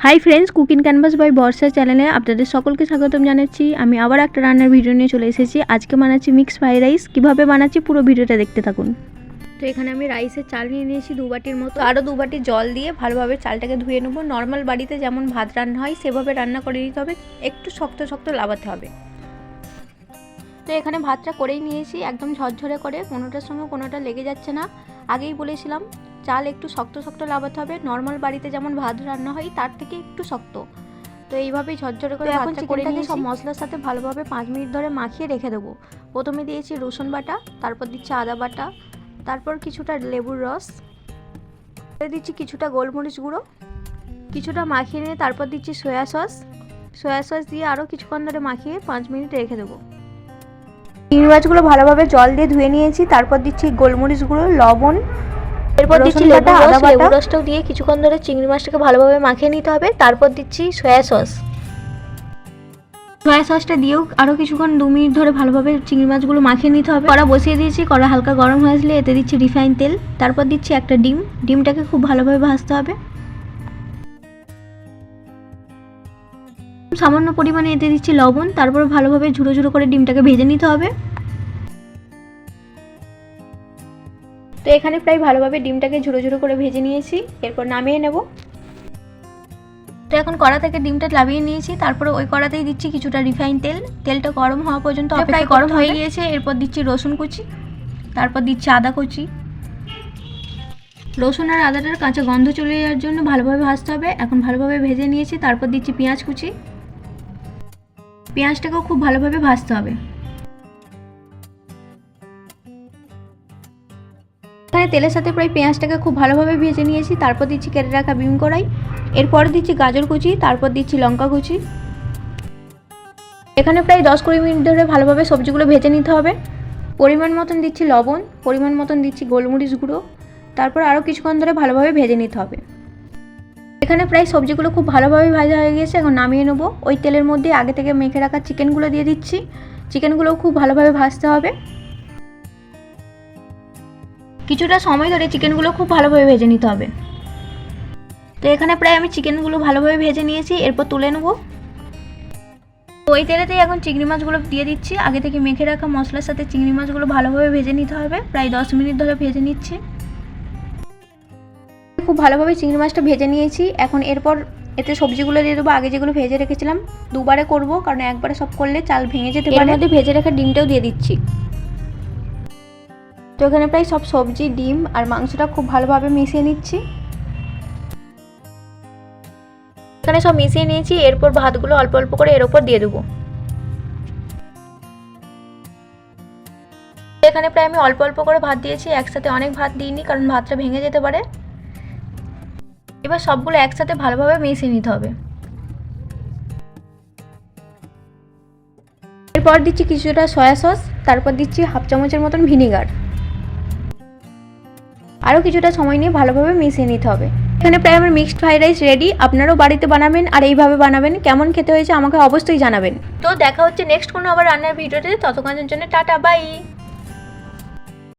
High friends, Cooking Canvas by Barsha চ্যানেলে আপনাদের সকলকে স্বাগতম জানাচ্ছি। আমি আবার একটা রান্নার ভিডিও নিয়ে চলে এসেছি। আজকে বানাচ্ছি মিক্সড ফ্রাইড রাইস। কীভাবে বানাচ্ছি পুরো ভিডিওটা দেখতে থাকুন। তো এখানে আমি রাইসের চাল নিয়ে নিয়েছি 2 বাটির মতো। আরও 2 বাটি জল দিয়ে ভালোভাবে চালটাকে ধুয়ে নেবো। নর্মাল বাড়িতে যেমন ভাত রান্না হয় সেভাবে রান্না করে নিতে হবে, একটু শক্ত শক্ত লাগাতে হবে। তো এখানে ভাতটা করেই নিয়েছি একদম ঝরঝরে করে, কোনোটার সঙ্গে কোনোটা লেগে যাচ্ছে না। আগেই বলেছিলাম চাল একটু শক্ত শক্ত লাগাতে হবে, নর্মাল বাড়িতে যেমন ভাত রান্না হয় তার থেকে একটু শক্ত। তো এইভাবেই ঝরঝরে করে ভাতটা করে নিয়ে সব মশলার সাথে ভালোভাবে 5 মিনিট ধরে মাখিয়ে রেখে দেবো। প্রথমে দিয়েছি রসুন বাটা, তারপর দিচ্ছি আদা বাটা, তারপর কিছুটা লেবুর রস, দিচ্ছি কিছুটা গোলমরিচ গুঁড়ো, কিছুটা মাখিয়ে নিয়ে তারপর দিচ্ছি সয়া সস দিয়ে আরও কিছুক্ষণ ধরে মাখিয়ে 5 মিনিট রেখে দেবো। চিংড়ি মাছগুলো ভালোভাবে জল দিয়ে ধুয়ে নিয়েছি, তারপর দিচ্ছি গোলমরিচ গুঁড়ো, লবণ, এরপর দিচ্ছি লেবু রসটাও দিয়ে কিছুক্ষণ ধরে চিংড়ি মাছটাকে ভালোভাবে মাখিয়ে নিতে হবে। তারপর দিচ্ছি সয়া সসটা দিয়েও আরও কিছুক্ষণ 2 মিনিট ধরে ভালোভাবে চিংড়ি মাছগুলো মাখিয়ে নিতে হবে। কড়া বসিয়ে দিয়েছি, কড়া হালকা গরম হয়ে আসলে এতে দিচ্ছি রিফাইন তেল, তারপর দিচ্ছি একটা ডিমটাকে খুব ভালোভাবে ভাজতে হবে। সামান্য পরিমাণে এতে দিচ্ছি লবণ, তারপর ভালোভাবে ঝুড়ো ঝুড়ো করে ডিমটাকে ভেজে নিতে হবে। তো এখানে প্রায় ভালোভাবে ডিমটাকে ঝুড়ো ঝুড়ো করে ভেজে নিয়েছি, এরপর নামিয়ে নেব। তো এখন কড়া থেকে ডিমটা নামিয়ে নিয়েছি, তারপরে ওই কড়াতেই দিচ্ছি কিছুটা রিফাইন তেলটা গরম হওয়া পর্যন্ত প্রায় গরম হয়ে গিয়েছে। এরপর দিচ্ছি রসুন কুচি, তারপর দিচ্ছি আদা কুচি। রসুন আর আদাটার কাঁচা গন্ধ চলে যাওয়ার জন্য ভালোভাবে ভাজতে হবে। এখন ভালোভাবে ভেজে নিয়েছি, তারপর দিচ্ছি পেঁয়াজ কুচি। পেঁয়াজটাকেও খুব ভালোভাবে ভাজতে হবে। এখানে তেলের সাথে প্রায় পেঁয়াজটাকে খুব ভালোভাবে ভেজে নিয়েছি, তারপর দিচ্ছি কেটে রাখা বিন কড়াই, এরপর দিচ্ছি গাজর কুচি, তারপর দিচ্ছি লঙ্কা কুচি। এখানে প্রায় 10-20 মিনিট ধরে ভালোভাবে সবজিগুলো ভেজে নিতে হবে। পরিমাণ মতন দিচ্ছি লবণ, পরিমাণ মতন দিচ্ছি গোলমরিচ গুঁড়ো, তারপর আরও কিছুক্ষণ ধরে ভালোভাবে ভেজে নিতে হবে। এখানে প্রায় সবজিগুলো খুব ভালোভাবে ভাজা হয়ে গেছে, এখন নামিয়ে নেবো। ওই তেলের মধ্যে আগে থেকে মেখে রাখা চিকেনগুলো দিয়ে দিচ্ছি। চিকেনগুলোও খুব ভালোভাবে ভাজতে হবে। কিছুটা সময় ধরে চিকেনগুলো খুব ভালোভাবে ভেজে নিতে হবে। তো এখানে প্রায় আমি চিকেনগুলো ভালোভাবে ভেজে নিয়েছি, এরপর তুলে নেব। ওই তেলেতেই এখন চিংড়ি মাছগুলো দিয়ে দিচ্ছি। আগে থেকে মেখে রাখা মশলার সাথে চিংড়ি মাছগুলো ভালোভাবে ভেজে নিতে হবে, প্রায় 10 মিনিট ধরে ভেজে নিচ্ছি। খুব ভালোভাবে চিংড়ি মাছটা ভেজে নিয়েছি, এখন এরপর এতে সবজিগুলো দিয়ে দেবো। আগে যেগুলো ভেজে রেখেছিলাম দুবারে করব, কারণ একবারে সব করলে চাল ভেঙে যেতে পারে। এর মধ্যে ভেজে রাখা ডিমটাও দিয়ে দিচ্ছি। তো এখানে প্রায় সব সবজি, ডিম আর মাংসটা খুব ভালোভাবে মিশিয়ে নিচ্ছি। এখানে সব মিশিয়ে নিয়েছি, এরপর ভাতগুলো অল্প অল্প করে এর উপর দিয়ে দেবো। এখানে প্রায় আমি অল্প অল্প করে ভাত দিয়েছি, একসাথে অনেক ভাত দিইনি কারণ ভাতটা ভেঙে যেতে পারে। এবার সবগুলো একসাথে ভালোভাবে মিশিয়ে নিতে হবে। এরপর দিচ্ছি কিছুটা সয়া সস, তারপর দিচ্ছি হাফ চামচের মতন ভিনিগার। আরও কিছুটা সময় নিয়ে ভালোভাবে মিশিয়ে নিতে হবে। এখানে প্রায় আমার মিক্সড ফ্রাইড রাইস রেডি। আপনারাও বাড়িতে বানাবেন আর এইভাবে বানাবেন। কেমন খেতে হয়েছে আমাকে অবশ্যই জানাবেন। তো দেখা হচ্ছে নেক্সট কোনো আবার রান্নার ভিডিওতে। ততক্ষণের জন্য টাটা, বাই।